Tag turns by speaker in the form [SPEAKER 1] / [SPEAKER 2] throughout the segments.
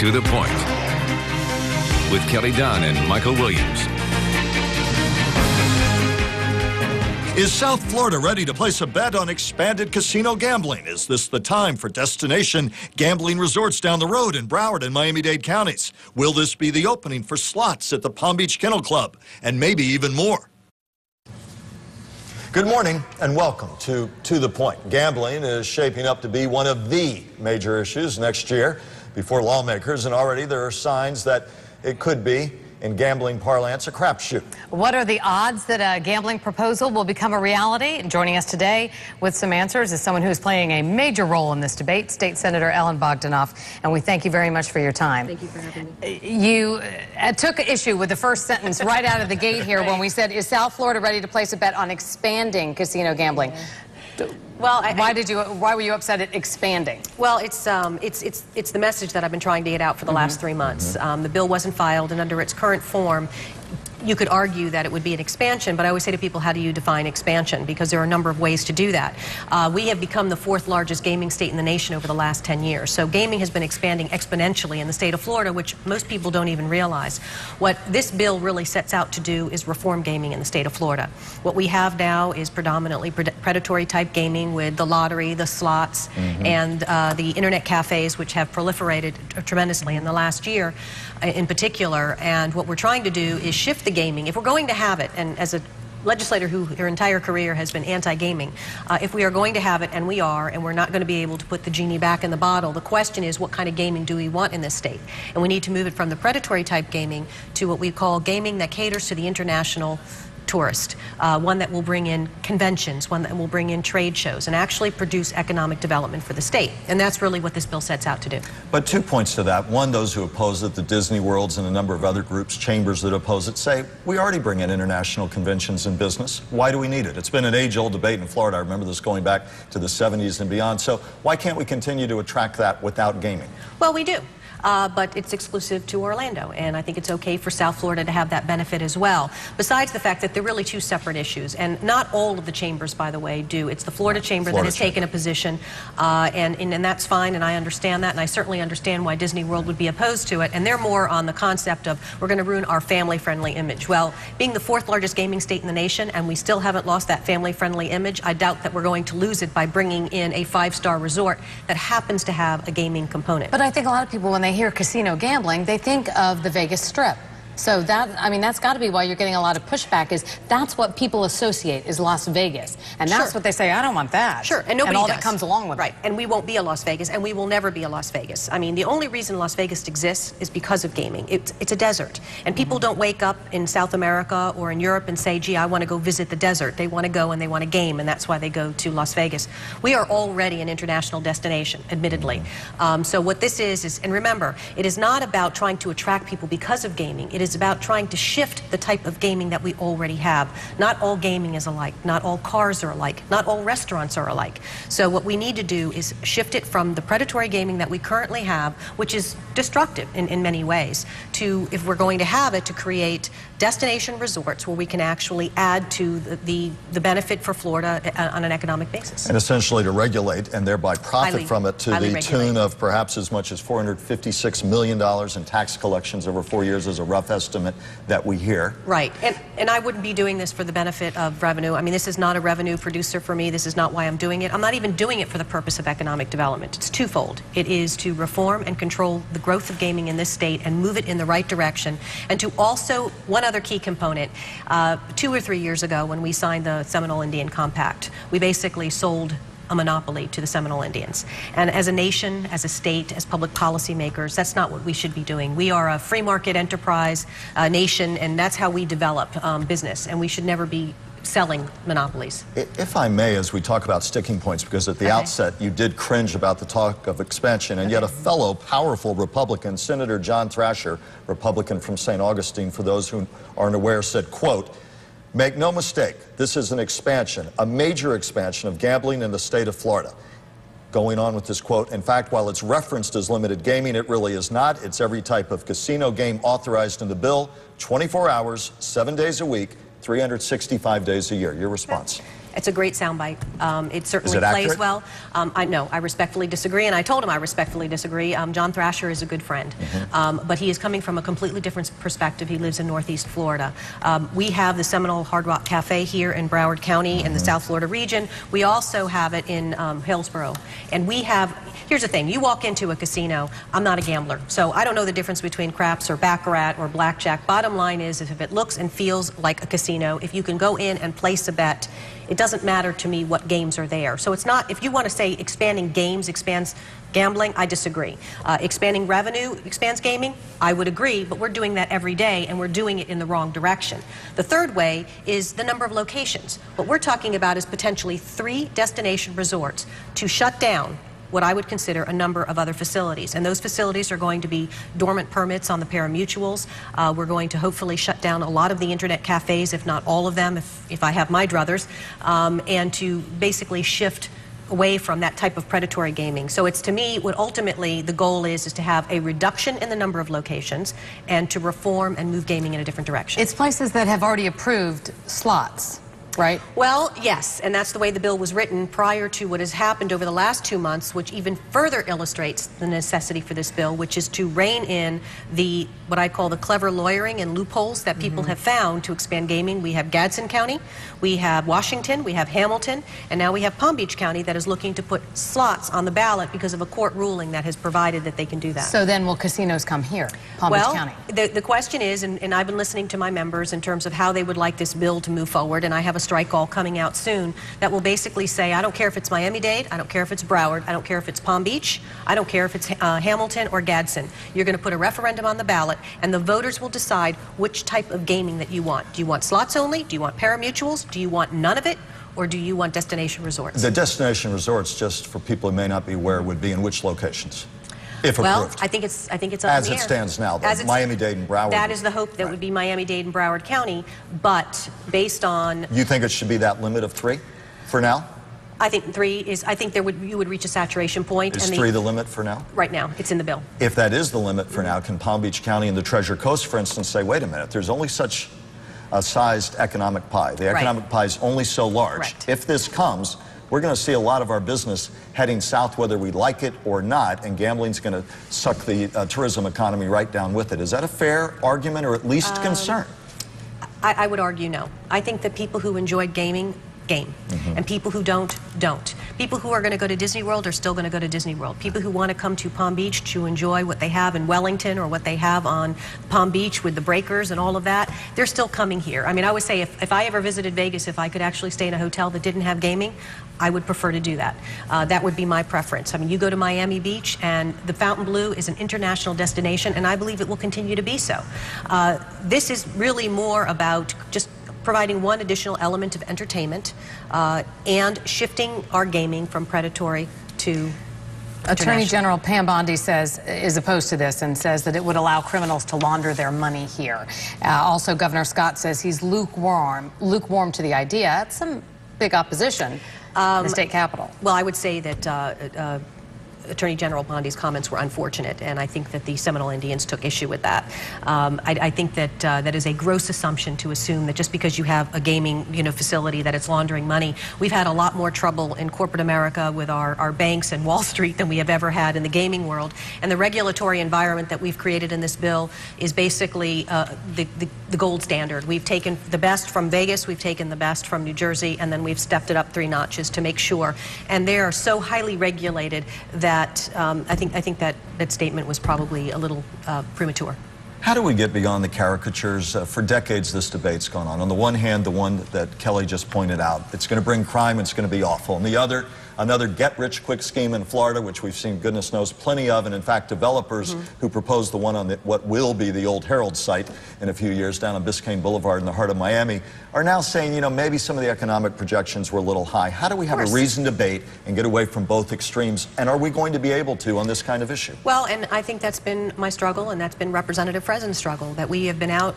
[SPEAKER 1] To the Point with Kelly Dunn and Michael Williams.
[SPEAKER 2] Is South Florida ready to place a bet on expanded casino gambling? Is this the time for destination gambling resorts down the road in Broward and Miami-Dade counties? Will this be the opening for slots at the Palm Beach Kennel Club? And maybe even more. Good morning and welcome to the Point. Gambling is shaping up to be one of the major issues next year before lawmakers, and already there are signs that it could be, in gambling parlance, a crapshoot.
[SPEAKER 3] What are the odds that a gambling proposal will become a reality? Joining us today with some answers is someone who's playing a major role in this debate, State Senator Ellen Bogdanoff, and we thank you very much for your time.
[SPEAKER 4] Thank you for having me.
[SPEAKER 3] You took issue with the first sentence right out of the gate here when we said, is South Florida ready to place a bet on expanding casino gambling?
[SPEAKER 4] Well,
[SPEAKER 3] why were you upset at expanding?
[SPEAKER 4] Well, it's the message that I've been trying to get out for the last 3 months. The bill wasn't filed, and under its current form, you could argue that it would be an expansion, but I always say to people, how do you define expansion? Because there are a number of ways to do that. We have become the 4th largest gaming state in the nation over the last 10 years. So gaming has been expanding exponentially in the state of Florida, which most people don't even realize. What this bill really sets out to do is reform gaming in the state of Florida. What we have now is predominantly predatory type gaming with the lottery, the slots, and the internet cafes, which have proliferated tremendously in the last year in particular. And what we're trying to do is shift the gaming. If we're going to have it, and as a legislator who her entire career has been anti-gaming, if we are going to have it, and we are, and we're not going to be able to put the genie back in the bottle, the question is, what kind of gaming do we want in this state? And we need to move it from the predatory type gaming to what we call gaming that caters to the international tourist, one that will bring in conventions, one that will bring in trade shows, and actually produce economic development for the state. And that's really what this bill sets out to do.
[SPEAKER 2] But 2 points to that. One, those who oppose it, the Disney Worlds and a number of other groups, chambers that oppose it, say, we already bring in international conventions and business. Why do we need it? It's been an age-old debate in Florida. I remember this going back to the 70s and beyond. So why can't we continue to attract that without gaming?
[SPEAKER 4] Well, we do. But it's exclusive to Orlando, and I think it's okay for South Florida to have that benefit as well. Besides the fact that they're really 2 separate issues, and not all of the chambers, by the way, do. It's the Florida Chamber that has taken a position, and that's fine, and I understand that, and I certainly understand why Disney World would be opposed to it, and they're more on the concept of we're going to ruin our family-friendly image. Well, being the 4th largest gaming state in the nation, and we still haven't lost that family-friendly image, I doubt that we're going to lose it by bringing in a 5-star resort that happens to have a gaming component.
[SPEAKER 3] But I think a lot of people, when they hear casino gambling, they think of the Vegas Strip. So that, I mean, that's got to be why you're getting a lot of pushback, is that's what people associate is Las Vegas. And that's what they say, I don't want that.
[SPEAKER 4] Sure, and nobody
[SPEAKER 3] all
[SPEAKER 4] does.
[SPEAKER 3] that comes along with
[SPEAKER 4] it. And we won't be a Las Vegas, and we will never be a Las Vegas. I mean, the only reason Las Vegas exists is because of gaming. It's a desert. And people don't wake up in South America or in Europe and say, gee, I want to go visit the desert. They want to go and they want to game, and that's why they go to Las Vegas. We are already an international destination, admittedly. So what this is, and remember, it is not about trying to attract people because of gaming. It is about trying to shift the type of gaming that we already have. Not all gaming is alike. Not all cars are alike. Not all restaurants are alike. So what we need to do is shift it from the predatory gaming that we currently have, which is destructive in many ways, to, if we're going to have it, to create destination resorts where we can actually add to the benefit for Florida on an economic basis.
[SPEAKER 2] And essentially to regulate and thereby profit from it to the tune of perhaps as much as $456 million in tax collections over 4 years is a rough estimate that we hear.
[SPEAKER 4] Right. And I wouldn't be doing this for the benefit of revenue. I mean, this is not a revenue producer for me. This is not why I'm doing it. I'm not even doing it for the purpose of economic development. It's twofold. It is to reform and control the growth of gaming in this state and move it in the right direction, and to also, one other key component, 2 or 3 years ago when we signed the Seminole Indian Compact, we basically sold a monopoly to the Seminole Indians. And as a nation, as a state, as public policy makers, that's not what we should be doing. We are a free market enterprise nation, and that's how we develop business, and we should never be selling monopolies.
[SPEAKER 2] If I may, as we talk about sticking points, because at the outset you did cringe about the talk of expansion, and yet a fellow powerful Republican, Senator John Thrasher, Republican from St. Augustine, for those who aren't aware, said, quote, "Make no mistake, this is an expansion, a major expansion of gambling in the state of Florida." Going on with this quote, in fact, while it's referenced as limited gaming, it really is not. It's every type of casino game authorized in the bill, 24 hours, 7 days a week, 365 days a year. Your response?
[SPEAKER 4] It's a great soundbite. It certainly
[SPEAKER 2] Is it
[SPEAKER 4] plays
[SPEAKER 2] accurate?
[SPEAKER 4] well. I respectfully disagree, and I told him I respectfully disagree. John Thrasher is a good friend, but he is coming from a completely different perspective. He lives in Northeast Florida. We have the Seminole Hard Rock Cafe here in Broward County in the South Florida region. We also have it in Hillsborough, and we have. Here's the thing, you walk into a casino, I'm not a gambler, so I don't know the difference between craps or baccarat or blackjack. Bottom line is, if it looks and feels like a casino, if you can go in and place a bet, it doesn't matter to me what games are there. So it's not, if you want to say expanding games expands gambling, I disagree. Expanding revenue expands gaming, I would agree, but we're doing that every day, and we're doing it in the wrong direction. The third way is the number of locations. What we're talking about is potentially 3 destination resorts to shut down what I would consider a number of other facilities. And those facilities are going to be dormant permits on the pari-mutuels. We're going to hopefully shut down a lot of the internet cafes, if not all of them, if I have my druthers, and to basically shift away from that type of predatory gaming. So it's, to me, what ultimately the goal is to have a reduction in the number of locations and to reform and move gaming in a different direction.
[SPEAKER 3] It's places that have already approved slots, right?
[SPEAKER 4] Well, yes, and that's the way the bill was written prior to what has happened over the last 2 months, which even further illustrates the necessity for this bill, which is to rein in the, what I call the clever lawyering and loopholes that people have found to expand gaming. We have Gadsden County, we have Washington, we have Hamilton, and now we have Palm Beach County that is looking to put slots on the ballot because of a court ruling that has provided that they can do that.
[SPEAKER 3] So then will casinos come here, Palm Beach County?
[SPEAKER 4] Well, the question is, and I've been listening to my members in terms of how they would like this bill to move forward, and I have a strike call coming out soon that will basically say, I don't care if it's Miami-Dade, I don't care if it's Broward, I don't care if it's Palm Beach, I don't care if it's Hamilton or Gadsden. You're going to put a referendum on the ballot, and the voters will decide which type of gaming that you want. Do you want slots only? Do you want pari-mutuels? Do you want none of it? Or do you want destination resorts?
[SPEAKER 2] The destination resorts, just for people who may not be aware, would be in which locations? If
[SPEAKER 4] well,
[SPEAKER 2] approved.
[SPEAKER 4] I think it's up
[SPEAKER 2] as
[SPEAKER 4] in the air.
[SPEAKER 2] As it stands now, though, Miami-Dade and Broward.
[SPEAKER 4] That is the hope that would be Miami-Dade and Broward County, but based on...
[SPEAKER 2] You think it should be that limit of 3 for now?
[SPEAKER 4] I think 3 is, I think you would reach a saturation point.
[SPEAKER 2] Is 3 the limit for now?
[SPEAKER 4] Right now, it's in the bill.
[SPEAKER 2] If that is the limit for now, can Palm Beach County and the Treasure Coast, for instance, say, wait a minute, there's only such a sized economic pie. The economic pie is only so large.
[SPEAKER 4] Correct.
[SPEAKER 2] If this comes, we're going to see a lot of our business heading south, whether we like it or not, and gambling's going to suck the tourism economy right down with it. Is that a fair argument, or at least concern?
[SPEAKER 4] I would argue no. I think that people who enjoyed gaming, game. And people who don't. People who are going to go to Disney World are still going to go to Disney World. People who want to come to Palm Beach to enjoy what they have in Wellington or what they have on Palm Beach with the breakers and all of that, they're still coming here. I mean, I would say if I ever visited Vegas, if I could actually stay in a hotel that didn't have gaming, I would prefer to do that. That would be my preference. I mean, you go to Miami Beach, and the Fontainebleau is an international destination, and I believe it will continue to be so. This is really more about just providing one additional element of entertainment and shifting our gaming from predatory to
[SPEAKER 3] Attorney General Pam Bondi is opposed to this and says that it would allow criminals to launder their money here. Also, Governor Scott says he's lukewarm to the idea. That's some big opposition in the state capitol.
[SPEAKER 4] Well, I would say that Attorney General Bondi's comments were unfortunate, and I think that the Seminole Indians took issue with that. I think that that is a gross assumption to assume that just because you have a gaming facility that it's laundering money. We've had a lot more trouble in corporate America with our banks and Wall Street than we have ever had in the gaming world. And the regulatory environment that we've created in this bill is basically the gold standard. We've taken the best from Vegas, we've taken the best from New Jersey, and then we've stepped it up 3 notches to make sure. And they are so highly regulated that I think that statement was probably a little premature.
[SPEAKER 2] How do we get beyond the caricatures? For decades, this debate's gone on. On the one hand, the one that Kelly just pointed out, it's going to bring crime, it's going to be awful. On the other, another get-rich-quick scheme in Florida, which we've seen, goodness knows, plenty of, and in fact, developers who proposed the one on what will be the old Herald site in a few years down on Biscayne Boulevard in the heart of Miami, are now saying, maybe some of the economic projections were a little high. How do we have a reasoned debate and get away from both extremes? And are we going to be able to on this kind of issue?
[SPEAKER 4] Well, and I think that's been my struggle, and that's been Representative Fresen's struggle, that we have been out,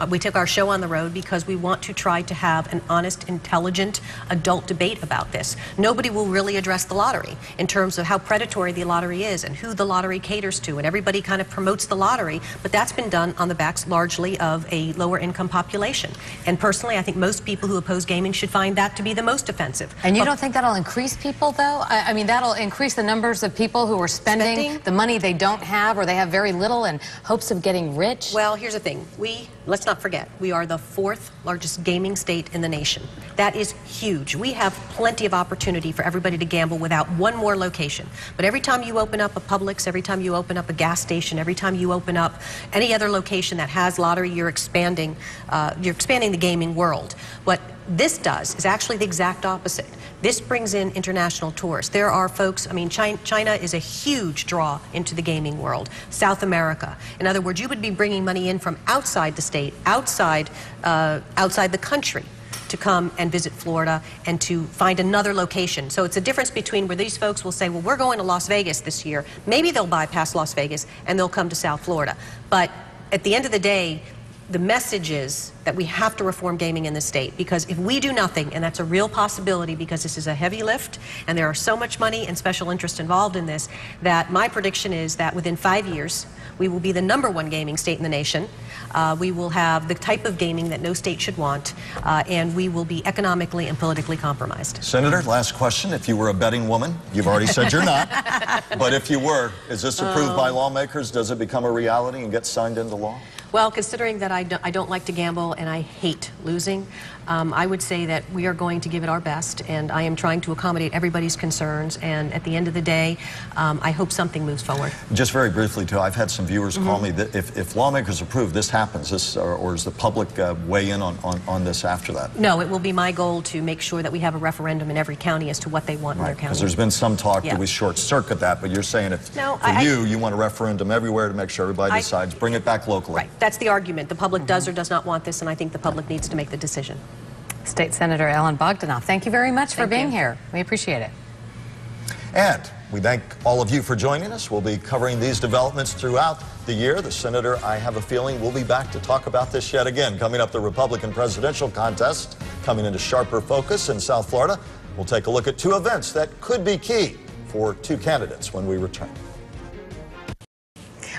[SPEAKER 4] we took our show on the road because we want to try to have an honest, intelligent, adult debate about this. Nobody will really really addressed the lottery in terms of how predatory the lottery is and who the lottery caters to, and everybody kind of promotes the lottery, but that's been done on the backs largely of a lower income population. And personally, I think most people who oppose gaming should find that to be the most offensive.
[SPEAKER 3] And you don't think that'll increase people, though? I mean, that'll increase the numbers of people who are spending the money they don't have or they have very little in hopes of getting rich?
[SPEAKER 4] Well, here's the thing. Let's not forget, we are the 4th largest gaming state in the nation. That is huge. We have plenty of opportunity for everybody to gamble without one more location. But every time you open up a Publix, every time you open up a gas station, every time you open up any other location that has lottery, you're expanding the gaming world. What this does is actually the exact opposite. This brings in international tourists. There are folks, I mean, China is a huge draw into the gaming world. South America. In other words, you would be bringing money in from outside the state, outside the country, to come and visit Florida and to find another location. So it's a difference between where these folks will say, well, we're going to Las Vegas this year. Maybe they'll bypass Las Vegas and they'll come to South Florida. But at the end of the day, the message is that we have to reform gaming in the state, because if we do nothing, and that's a real possibility because this is a heavy lift and there are so much money and special interest involved in this, that my prediction is that within 5 years we will be the #1 gaming state in the nation. We will have the type of gaming that no state should want, and we will be economically and politically compromised.
[SPEAKER 2] Senator, last question. If you were a betting woman, you've already said you're not, but if you were, is this approved by lawmakers? Does it become a reality and get signed into law?
[SPEAKER 4] Well, considering that I don't like to gamble and I hate losing, I would say that we are going to give it our best, and I am trying to accommodate everybody's concerns, and at the end of the day, I hope something moves forward.
[SPEAKER 2] Just very briefly, too, I've had some viewers call me that if lawmakers approve, this happens, or does the public weigh in on this after that?
[SPEAKER 4] No, it will be my goal to make sure that we have a referendum in every county as to what they want in their county.
[SPEAKER 2] Because there's been some talk that we short-circuit that, but you're saying you want a referendum everywhere to make sure everybody decides, bring it back locally.
[SPEAKER 4] Right, that's the argument. The public does or does not want this, and I think the public needs to make the decision.
[SPEAKER 3] State Senator Ellen Bogdanoff, thank you very much for being here. We appreciate it.
[SPEAKER 2] And we thank all of you for joining us. We'll be covering these developments throughout the year. The Senator, I have a feeling, will be back to talk about this yet again. Coming up, the Republican presidential contest coming into sharper focus in South Florida. We'll take a look at 2 events that could be key for 2 candidates when we return.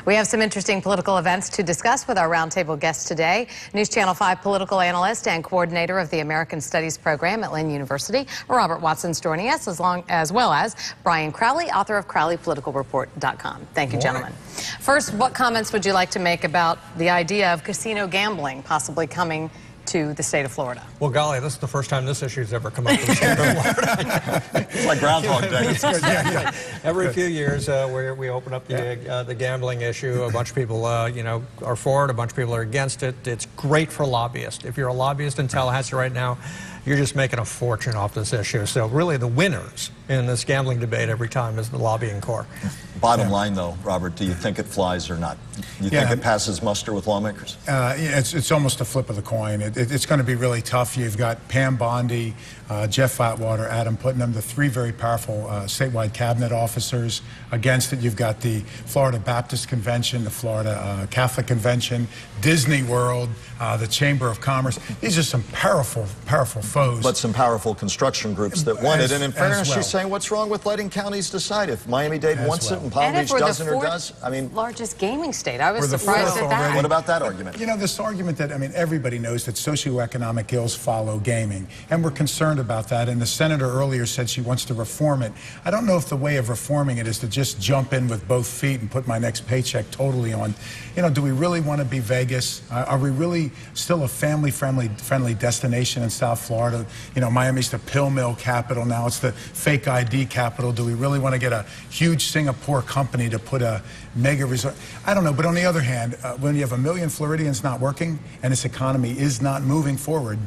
[SPEAKER 3] We have some interesting political events to discuss with our roundtable guest today. News Channel 5 political analyst and coordinator of the American Studies program at Lynn University, Robert Watson's joining us, as well as Brian Crowley, author of CrowleyPoliticalReport.com. Thank you, gentlemen. First, what comments would you like to make about the idea of casino gambling possibly coming to the state of Florida?
[SPEAKER 5] Well, golly, this is the first time this issue's ever come up in the state of Florida.
[SPEAKER 2] It's like Groundhog Day.
[SPEAKER 5] Every few years, we open up the gambling issue. A bunch of people, are for it. A bunch of people are against it. It's great for lobbyists. If you're a lobbyist in Tallahassee right now, you're just making a fortune off this issue. So really the winners in this gambling debate every time is the lobbying corps.
[SPEAKER 2] Bottom line, though, Robert, do you think it flies or not? You think it passes muster with lawmakers?
[SPEAKER 6] It's almost a flip of the coin. It's going to be really tough. You've got Pam Bondi, Jeff Atwater, Adam Putnam, the 3 very powerful statewide cabinet officers against it. You've got the Florida Baptist Convention, the Florida Catholic Convention, Disney World, the Chamber of Commerce. These are some powerful, powerful foes.
[SPEAKER 2] But some powerful construction groups that want it. And in fairness, she's saying, what's wrong with letting counties decide? If Miami-Dade wants it and Palm Beach doesn't or does, I mean...
[SPEAKER 3] largest gaming state. I was surprised at that.
[SPEAKER 2] What about that argument?
[SPEAKER 6] You know, this argument that, everybody knows that socioeconomic ills follow gaming, and we're concerned about that, and the senator earlier said she wants to reform it. I don't know if the way of reforming it is to just jump in with both feet and put my next paycheck totally on. Do we really want to be Vegas? Are we really still a family-friendly destination in South Florida? Miami's the pill mill capital now. It's the fake ID capital. Do we really want to get a huge Singapore company to put a mega resort? I don't know. But on the other hand, when you have 1 million Floridians not working and this economy is not moving forward,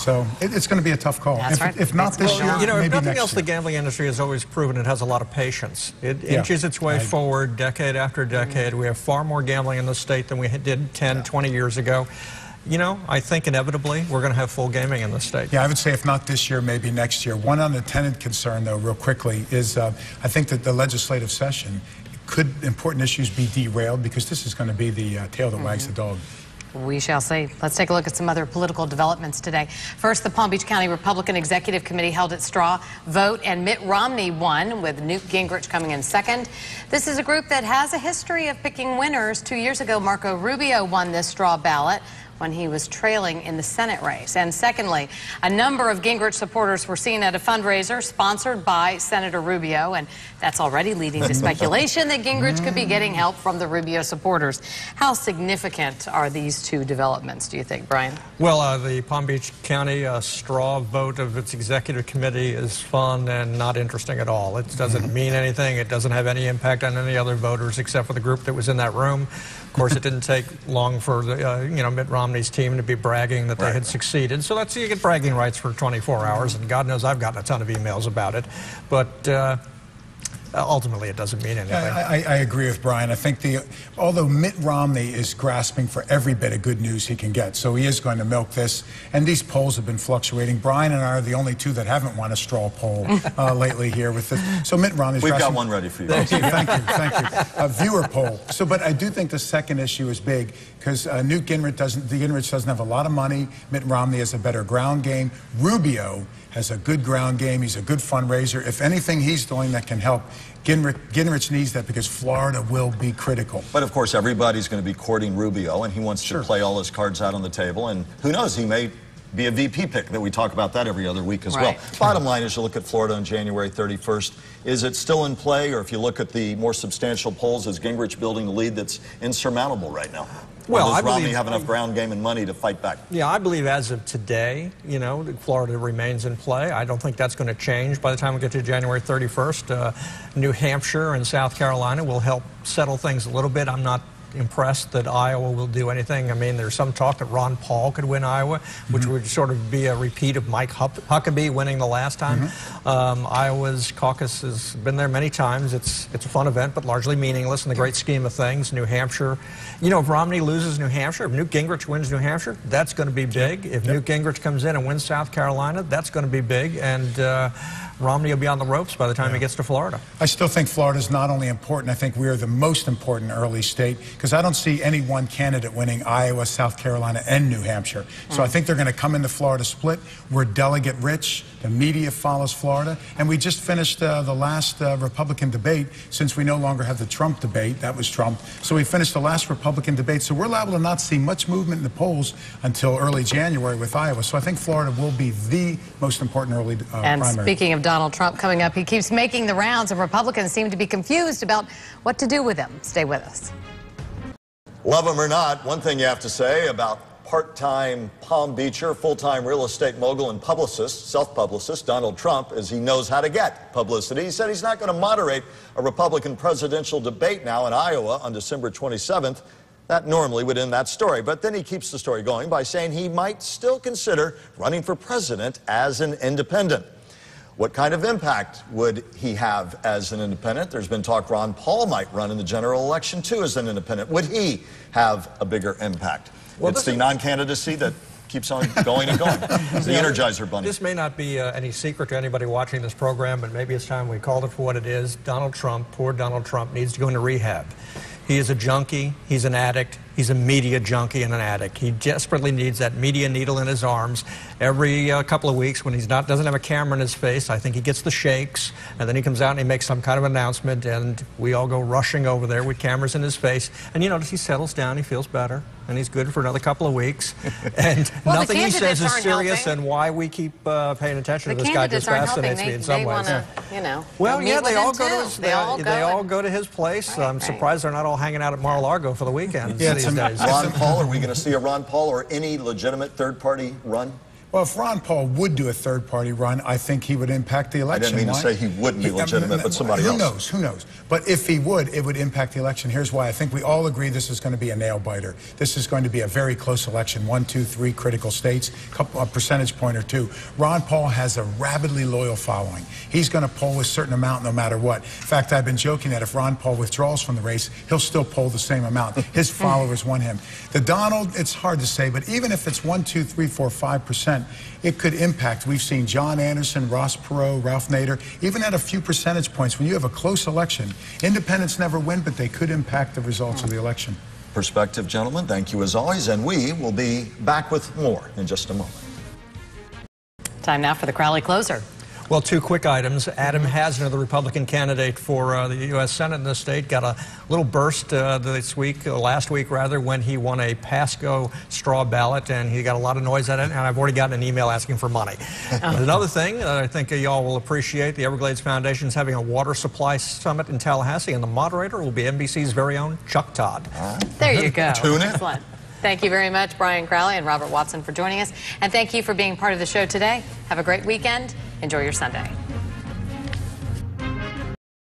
[SPEAKER 6] so it's going to be a tough call. If not this year, maybe
[SPEAKER 5] if nothing
[SPEAKER 6] next
[SPEAKER 5] else,
[SPEAKER 6] year.
[SPEAKER 5] the gambling industry has always proven it has a lot of patience. It inches its way forward decade after decade. We have far more gambling in the state than we did 10, 20 years ago. I think inevitably we're going to have full gaming in the state.
[SPEAKER 6] Yeah, I would say if not this year, maybe next year. One unintended concern, though, real quickly, is I think that the legislative session, could important issues be derailed? Because this is going to be the tail that wags the dog.
[SPEAKER 3] We shall see. Let's take a look at some other political developments today. First, the Palm Beach County Republican Executive Committee held its straw vote, and Mitt Romney won, with Newt Gingrich coming in second. This is a group that has a history of picking winners. 2 years ago, Marco Rubio won this straw ballot when he was trailing in the Senate race. And secondly, a number of Gingrich supporters were seen at a fundraiser sponsored by Senator Rubio, and that's already leading to speculation that Gingrich could be getting help from the Rubio supporters. How significant are these two developments, do you think, Brian?
[SPEAKER 5] Well, the Palm Beach County straw vote of its executive committee is fun and not interesting at all. It doesn't mean anything. It doesn't have any impact on any other voters except for the group that was in that room. Of course, it didn't take long for the, Mitt Romney's team to be bragging that they had succeeded. So you get bragging rights for 24 hours, and God knows I've gotten a ton of emails about it. But ultimately, it doesn't mean anything.
[SPEAKER 6] I agree with Brian. I think although Mitt Romney is grasping for every bit of good news he can get, so he is going to milk this. And these polls have been fluctuating. Brian and I are the only two that haven't won a straw poll lately here with this. So Mitt Romney's
[SPEAKER 2] We've got one ready for you.
[SPEAKER 6] Okay, thank you. A viewer poll. But I do think the second issue is big because Newt Gingrich doesn't have a lot of money. Mitt Romney has a better ground game. Rubio has a good ground game. He's a good fundraiser. If anything he's doing that can help, Gingrich needs that because Florida will be critical.
[SPEAKER 2] But of course, everybody's going to be courting Rubio, and he wants to play all his cards out on the table. And who knows, he may be a VP pick. That we talk about that every other week as well. Bottom line is, you look at Florida on January 31st. Is it still in play, or if you look at the more substantial polls, is Gingrich building a lead that's insurmountable right now?
[SPEAKER 5] Well,
[SPEAKER 2] does Romney have enough ground game and money to fight back?
[SPEAKER 5] Yeah, I believe as of today, Florida remains in play. I don't think that's going to change by the time we get to January 31st. New Hampshire and South Carolina will help settle things a little bit. I'm not impressed that Iowa will do anything. I mean, there's some talk that Ron Paul could win Iowa, which would sort of be a repeat of Mike Huckabee winning the last time. Iowa's caucus has been there many times. It's a fun event, but largely meaningless in the great scheme of things. New Hampshire, if Romney loses New Hampshire, if Newt Gingrich wins New Hampshire, that's going to be big. If Newt Gingrich comes in and wins South Carolina, that's going to be big. And Romney will be on the ropes by the time he gets to Florida.
[SPEAKER 6] I still think Florida is not only important, I think we are the most important early state because I don't see any one candidate winning Iowa, South Carolina, and New Hampshire. So I think they're going to come into Florida split. We're delegate rich. The media follows Florida. And we just finished the last Republican debate since we no longer have the Trump debate. That was Trump. So we finished the last Republican debate. So we're liable to not see much movement in the polls until early January with Iowa. So I think Florida will be the most important early primary.
[SPEAKER 3] And speaking of Donald Trump coming up, he keeps making the rounds, and Republicans seem to be confused about what to do with him. Stay with us.
[SPEAKER 2] Love him or not, one thing you have to say about part-time Palm Beacher, full-time real estate mogul and publicist, self-publicist, Donald Trump, is he knows how to get publicity. He said he's not going to moderate a Republican presidential debate now in Iowa on December 27th. That normally would end that story. But then he keeps the story going by saying he might still consider running for president as an independent. What kind of impact would he have as an independent? There's been talk Ron Paul might run in the general election, too, as an independent. Would he have a bigger impact? Well, it's the non-candidacy that keeps on going and going. It's the Energizer Bunny.
[SPEAKER 5] This may not be any secret to anybody watching this program, but maybe it's time we called it for what it is. Donald Trump, poor Donald Trump, needs to go into rehab. He is a junkie. He's an addict. He's a media junkie and an addict. He desperately needs that media needle in his arms. Every couple of weeks when he doesn't have a camera in his face, I think he gets the shakes, and then he comes out and he makes some kind of announcement, and we all go rushing over there with cameras in his face. And you notice he settles down, he feels better, and he's good for another couple of weeks. And
[SPEAKER 3] well,
[SPEAKER 5] nothing he says is serious, and why we keep paying attention to this guy just fascinates me in some ways. Well, yeah, they all go to his place. I'm surprised they're not all hanging out at Mar-a-Lago for the weekend. These days.
[SPEAKER 2] Ron Paul, are we going to see a Ron Paul or any legitimate third-party run?
[SPEAKER 6] Well, if Ron Paul would do a third-party run, I think he would impact the election.
[SPEAKER 2] I didn't mean to say he wouldn't be legitimate, but somebody else.
[SPEAKER 6] Who knows? But if he would, it would impact the election. Here's why. I think we all agree this is going to be a nail-biter. This is going to be a very close election. 1, 2, 3 critical states, a percentage point or two. Ron Paul has a rabidly loyal following. He's going to poll a certain amount no matter what. In fact, I've been joking that if Ron Paul withdraws from the race, he'll still poll the same amount. His followers want him. The Donald, it's hard to say, but even if it's 1, 2, 3, 4, 5%, it could impact. We've seen John Anderson, Ross Perot, Ralph Nader, even at a few percentage points. When you have a close election, independents never win, but they could impact the results of the election.
[SPEAKER 2] perspective, gentlemen. Thank you as always, and we will be back with more in just a moment.
[SPEAKER 3] Time now for the Crowley Closer.
[SPEAKER 5] Well, two quick items. Adam Hasner, the Republican candidate for the U.S. Senate in the state, got a little burst last week, when he won a Pasco straw ballot, and he got a lot of noise at it, and I've already gotten an email asking for money. Another thing that I think y'all will appreciate, the Everglades Foundation is having a water supply summit in Tallahassee, and the moderator will be NBC's very own Chuck Todd.
[SPEAKER 3] There you go.
[SPEAKER 2] Tune in.
[SPEAKER 3] Excellent. Thank you very much, Brian Crowley and Robert Watson, for joining us. And thank you for being part of the show today. Have a great weekend. Enjoy your Sunday.